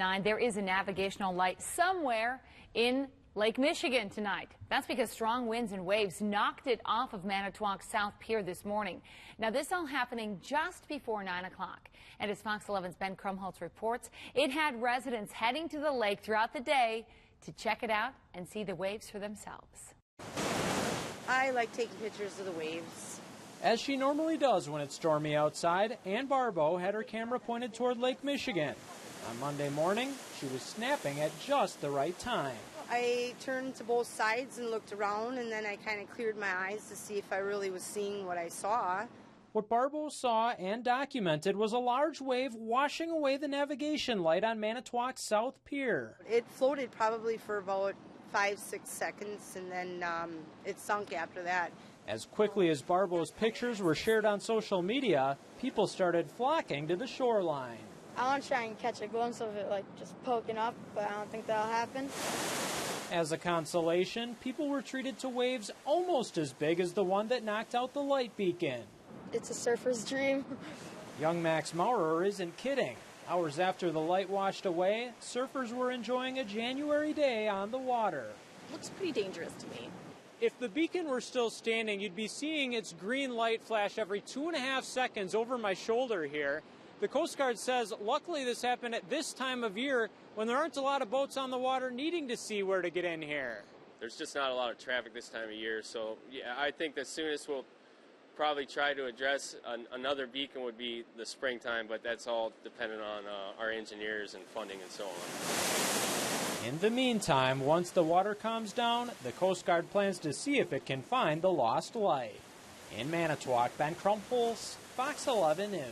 9. There is a navigational light somewhere in Lake Michigan tonight. That's because strong winds and waves knocked it off of Manitowoc's South Pier this morning. Now, this all happening just before 9 o'clock. And as Fox 11's Ben Krumholtz reports, it had residents heading to the lake throughout the day to check it out and see the waves for themselves. I like taking pictures of the waves. As she normally does when it's stormy outside, Ann Barbeau had her camera pointed toward Lake Michigan. On Monday morning, she was snapping at just the right time. I turned to both sides and looked around, and then I kind of cleared my eyes to see if I really was seeing what I saw. What Barbeau saw and documented was a large wave washing away the navigation light on Manitowoc's South Pier. It floated probably for about 5-6 seconds, and then it sunk after that. As quickly as Barbeau's pictures were shared on social media, people started flocking to the shoreline. I want to try and catch a glimpse of it, like just poking up, but I don't think that'll happen. As a consolation, people were treated to waves almost as big as the one that knocked out the light beacon. It's a surfer's dream. Young Max Maurer isn't kidding. Hours after the light washed away, surfers were enjoying a January day on the water. Looks pretty dangerous to me. If the beacon were still standing, you'd be seeing its green light flash every 2.5 seconds over my shoulder here. The Coast Guard says luckily this happened at this time of year when there aren't a lot of boats on the water needing to see where to get in here. There's just not a lot of traffic this time of year, so yeah, I think the soonest we'll probably try to address another beacon would be the springtime, but that's all dependent on our engineers and funding and so on. In the meantime, once the water calms down, the Coast Guard plans to see if it can find the lost light. In Manitowoc, Ben Krumholtz, Fox 11 News.